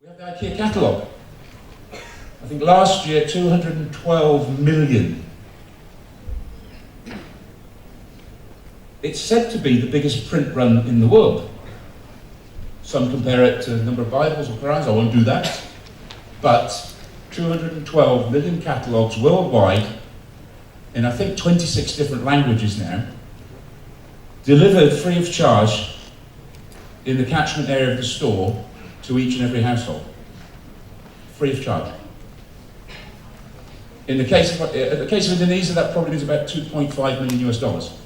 We have the IKEA catalogue. I think last year 212 million. It's said to be the biggest print run in the world. Some compare it to the number of Bibles or Qurans. I won't do that. But 212 million catalogues worldwide in I think 26 different languages now, delivered free of charge in the catchment area of the store to each and every household. Free of charge. In the case of Indonesia, that probably means about 2.5 million US dollars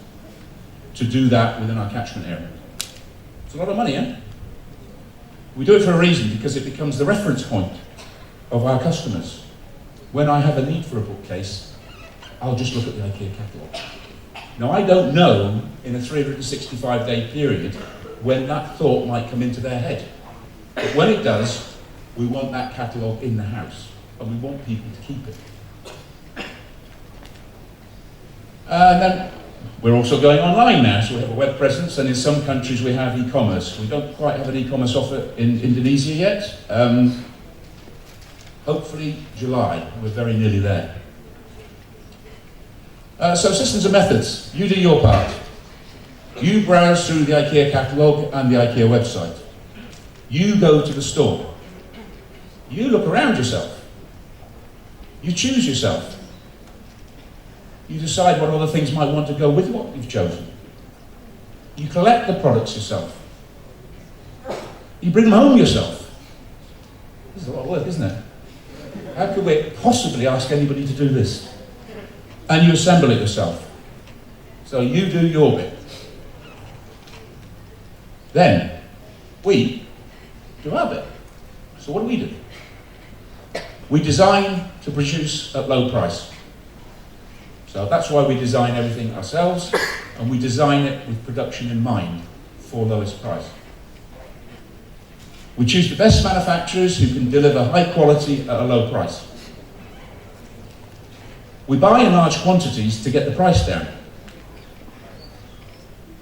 to do that within our catchment area. It's a lot of money, eh? We do it for a reason, because it becomes the reference point of our customers. When I have a need for a bookcase, I'll just look at the IKEA catalogue. Now, I don't know in a 365-day period when that thought might come into their head. But when it does, we want that catalogue in the house, and we want people to keep it. And then we're also going online now, so we have a web presence, and in some countries we have e-commerce. We don't quite have an e-commerce offer in Indonesia yet. Hopefully July, we're very nearly there. So systems and methods, you do your part. You browse through the IKEA catalogue and the IKEA website. You go to the store. You look around yourself. You choose yourself. You decide what other things might want to go with what you've chosen. You collect the products yourself. You bring them home yourself. This is a lot of work, isn't it? How could we possibly ask anybody to do this? And you assemble it yourself. So you do your bit. Then, we do our bit. So what do? We design to produce at low price. So that's why we design everything ourselves, and we design it with production in mind for lowest price. We choose the best manufacturers who can deliver high quality at a low price. We buy in large quantities to get the price down.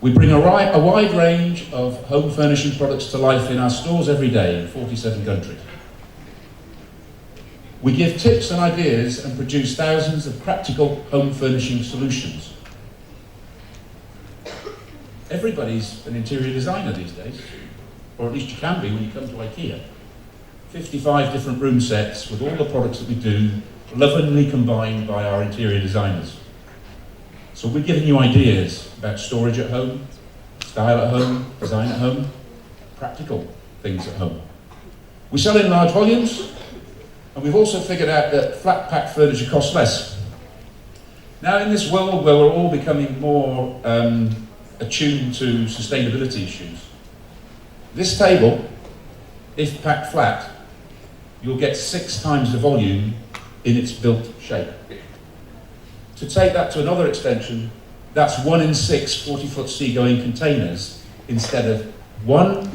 We bring a wide range of home furnishing products to life in our stores every day in 47 countries. We give tips and ideas and produce thousands of practical home furnishing solutions. Everybody's an interior designer these days, or at least you can be when you come to IKEA. 55 different room sets with all the products that we do, lovingly combined by our interior designers. So we're giving you ideas about storage at home, style at home, design at home, practical things at home. We sell in large volumes, and we've also figured out that flat pack furniture costs less. Now, in this world where we're all becoming more attuned to sustainability issues, this table, if packed flat, you'll get 6 times the volume in its built shape. To take that to another extension, that's 1 in 6 40-foot seagoing containers instead of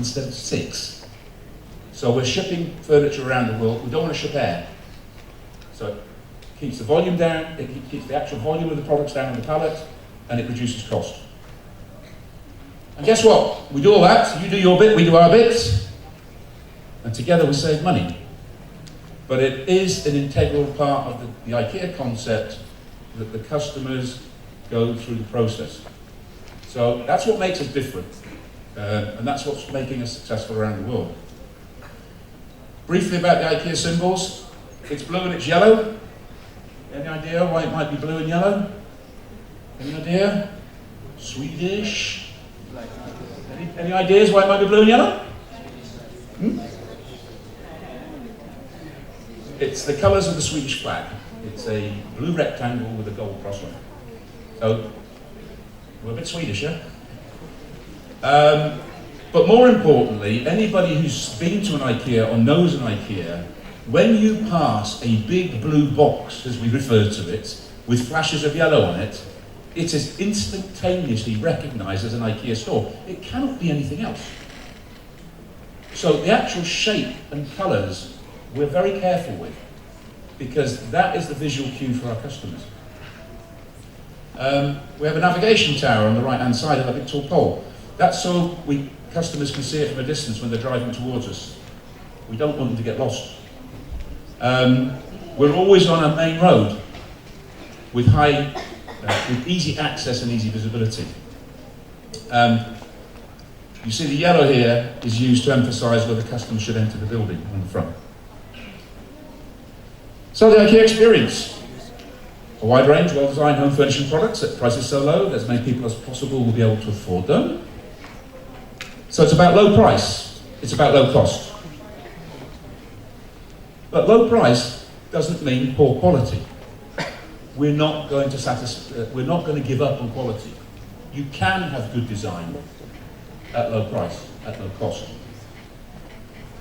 6. So we're shipping furniture around the world. We don't want to ship air. So it keeps the volume down, it keeps the actual volume of the products down on the pallet, and it reduces cost. And guess what? We do all that, you do your bit, we do our bits, and together we save money. But it is an integral part of the IKEA concept that the customers go through the process. So that's what makes us different, and that's what's making us successful around the world. Briefly about the IKEA symbols, it's blue and it's yellow. Any idea why it might be blue and yellow? Any idea? Swedish? Any ideas why it might be blue and yellow? It's the colours of the Swedish flag. It's a blue rectangle with a gold cross on it. So, we're a bit Swedish, yeah? But more importantly, anybody who's been to an IKEA or knows an IKEA, when you pass a big blue box, as we refer to it, with flashes of yellow on it, it is instantaneously recognised as an IKEA store. It cannot be anything else. So the actual shape and colours we're very careful with, because that is the visual cue for our customers. We have a navigation tower on the right-hand side of that big tall pole. That's so customers can see it from a distance when they're driving towards us. We don't want them to get lost. We're always on a main road with with easy access and easy visibility. You see the yellow here is used to emphasise where the customer should enter the building on the front. So the IKEA experience. A wide range, well-designed home furnishing products at prices so low that as many people as possible will be able to afford them. So it's about low price, it's about low cost. But low price doesn't mean poor quality. We're not going to give up on quality. You can have good design at low price, at low cost.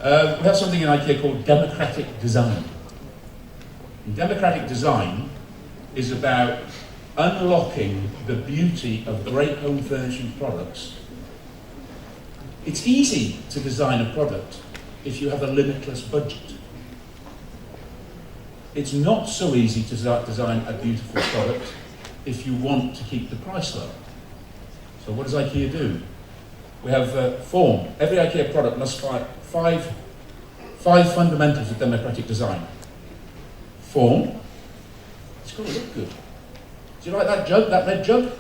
We have something in IKEA called democratic design. And democratic design is about unlocking the beauty of great home furnishing products. It's easy to design a product if you have a limitless budget. It's not so easy to design a beautiful product if you want to keep the price low. So what does IKEA do? We have form. Every IKEA product must five fundamentals of democratic design. Form. It's got to look good. Do you like that jug, that red jug?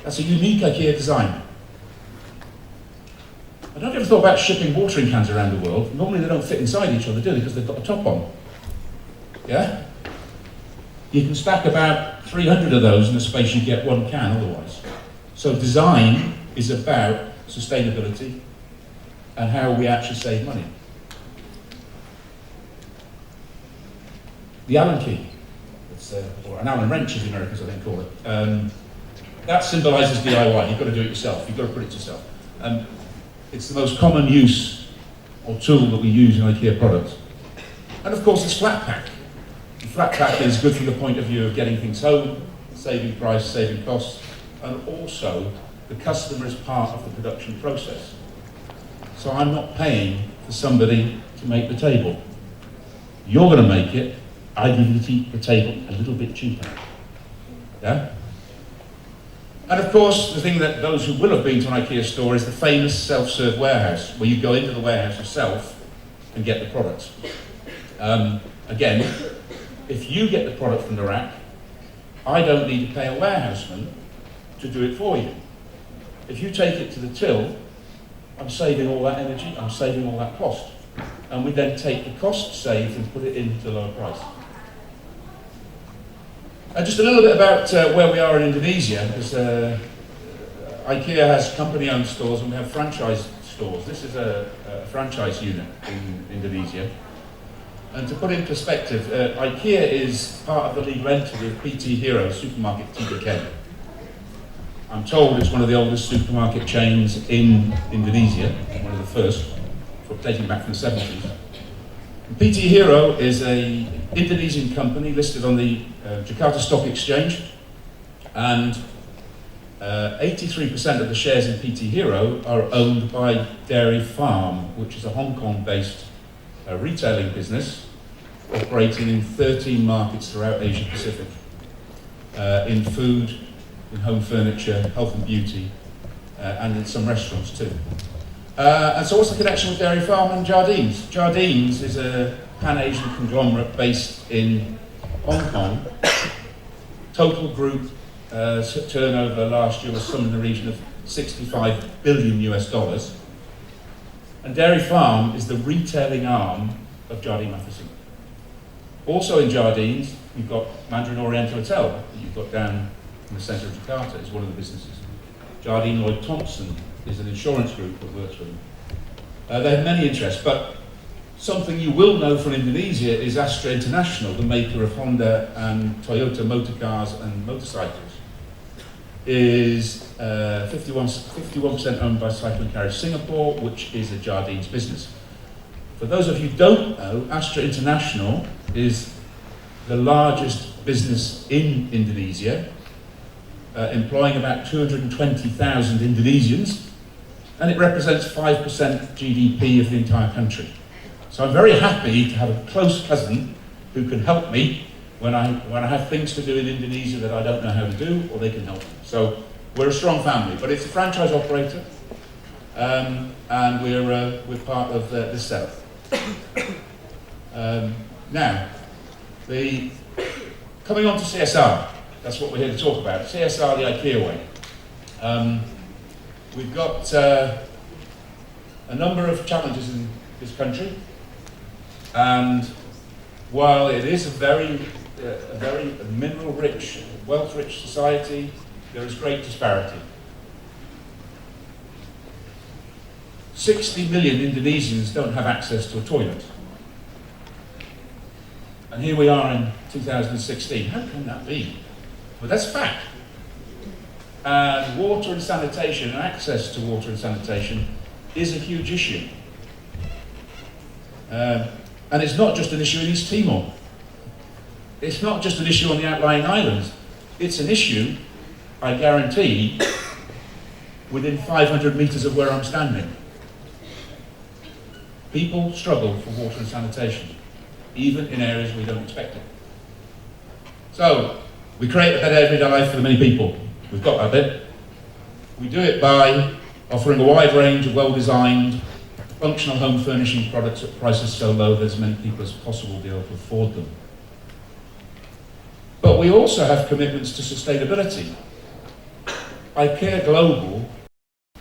That's a unique IKEA design. I don't know if you ever thought about shipping watering cans around the world. Normally they don't fit inside each other, do they? Because they've got a top on. Yeah? You can stack about 300 of those in the space you get one can otherwise. So design is about sustainability and how we actually save money. The Allen key, or an Allen wrench as the Americans I think call it, that symbolises DIY. You've got to do it yourself, you've got to put it yourself. It's the most common use or tool that we use in IKEA products. And of course it's flat pack. The flat pack is good from the point of view of getting things home, saving price, saving costs, and also the customer is part of the production process. So I'm not paying for somebody to make the table. You're going to make it, I give you the table a little bit cheaper. Yeah? And of course, the thing that those who will have been to an IKEA store is the famous self-serve warehouse, where you go into the warehouse yourself and get the products. Again, if you get the product from the rack, I don't need to pay a warehouseman to do it for you. If you take it to the till, I'm saving all that energy, I'm saving all that cost. And we then take the cost saved and put it into the lower price. Just a little bit about where we are in Indonesia, because IKEA has company-owned stores and we have franchise stores. This is a franchise unit in Indonesia. And to put in perspective, IKEA is part of the legal entity of PT Hero supermarket TBK. I'm told it's one of the oldest supermarket chains in Indonesia, one of the first, dating back from the 70s. And PT Hero is an Indonesian company listed on the Jakarta Stock Exchange, and 83% of the shares in PT Hero are owned by Dairy Farm, which is a Hong Kong-based retailing business operating in 13 markets throughout Asia Pacific, in food, in home furniture, health and beauty, and in some restaurants too. And so what's the connection with Dairy Farm and Jardines? Jardines is a Pan-Asian conglomerate based in Hong Kong. Total group turnover last year was somewhere in the region of 65 billion US dollars. And Dairy Farm is the retailing arm of Jardine Matheson. Also in Jardines, you've got Mandarin Oriental Hotel that you've got down in the centre of Jakarta, is one of the businesses. Jardine Lloyd Thompson is an insurance group that works with them. They have many interests, but something you will know from Indonesia is Astra International, the maker of Honda and Toyota motor cars and motorcycles, is 51% owned by Cycle and Carriage Singapore, which is a Jardines business. For those of you who don't know, Astra International is the largest business in Indonesia, employing about 220,000 Indonesians, and it represents 5% GDP of the entire country. So I'm very happy to have a close cousin who can help me when I have things to do in Indonesia that I don't know how to do, or they can help me. So we're a strong family, but it's a franchise operator. and we're part of this setup. Now, coming on to CSR, that's what we're here to talk about. CSR the IKEA way. We've got a number of challenges in this country, and while it is a very mineral-rich, wealth-rich society, there is great disparity. 60 million Indonesians don't have access to a toilet. And here we are in 2016. How can that be? Well, that's a fact. And water and sanitation, and access to water and sanitation, is a huge issue. And it's not just an issue in East Timor. It's not just an issue on the outlying islands. It's an issue, I guarantee, within 500 metres of where I'm standing. People struggle for water and sanitation, even in areas we don't expect it. So, we create a better everyday life for the many people. We've got that bit. We do it by offering a wide range of well-designed, functional home furnishing products at prices so low that as many people as possible will be able to afford them. But we also have commitments to sustainability. IKEA Global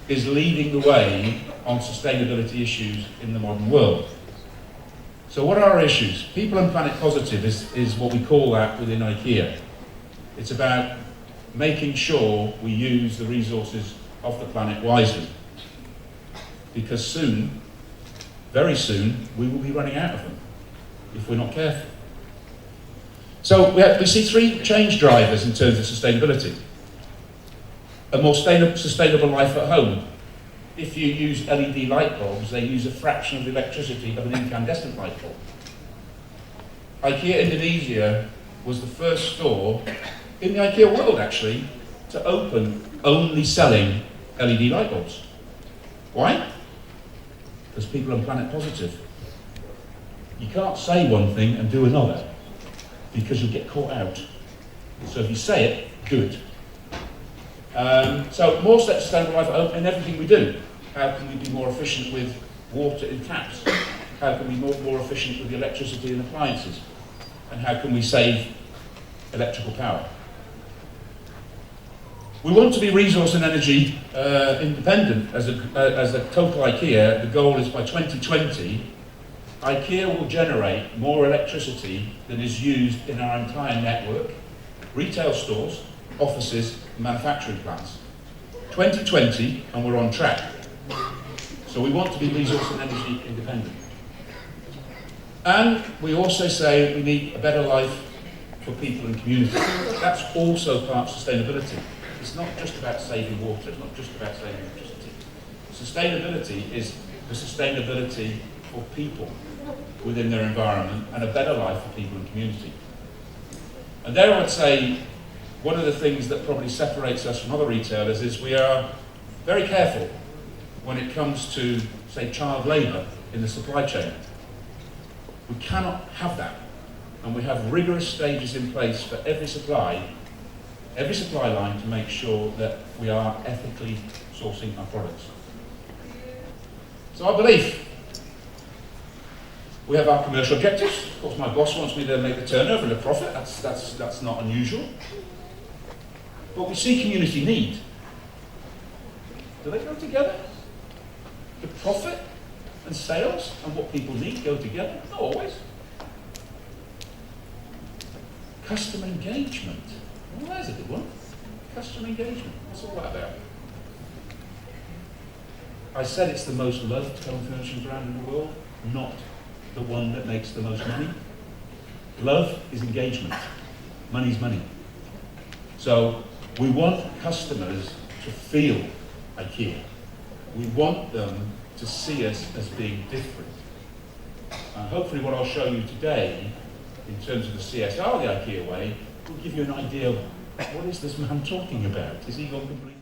is leading the way on sustainability issues in the modern world. So what are our issues? People and Planet Positive is what we call that within IKEA. It's about making sure we use the resources of the planet wisely. Because soon, very soon, we will be running out of them if we're not careful. So we see three change drivers in terms of sustainability. A more sustainable life at home. If you use LED light bulbs, they use a fraction of the electricity of an incandescent light bulb. IKEA Indonesia was the first store in the IKEA world, actually, to open only selling LED light bulbs. Why? Because people are Planet Positive. You can't say one thing and do another, because you'll get caught out. So if you say it, do it. So more sustainable life at home in everything we do. How can we be more efficient with water in taps? How can we be more efficient with the electricity in appliances? And how can we save electrical power? We want to be resource and energy independent as a total IKEA. The goal is by 2020, IKEA will generate more electricity than is used in our entire network, retail stores, offices, and manufacturing plants. 2020, and we're on track. So we want to be resource and energy independent. And we also say we need a better life for people and communities. That's also part of sustainability. It's not just about saving water, it's not just about saving electricity. Sustainability is the sustainability for people within their environment and a better life for people and community. And there I would say one of the things that probably separates us from other retailers is we are very careful when it comes to, say, child labour in the supply chain. We cannot have that. And we have rigorous stages in place for every supply line to make sure that we are ethically sourcing our products. So our belief. We have our commercial objectives. Of course, my boss wants me to make a turnover and a profit. That's not unusual. But we see community need. Do they go together? The profit and sales and what people need go together? Not always. Customer engagement. Well, there's a good one. Customer engagement. What's all that about? I said it's the most loved home furnishing brand in the world, not the one that makes the most money. Love is engagement. Money's money. So we want customers to feel IKEA. We want them to see us as being different. Hopefully what I'll show you today, in terms of the CSR, the IKEA way, will give you an idea of what is this man talking about? Is he gone completely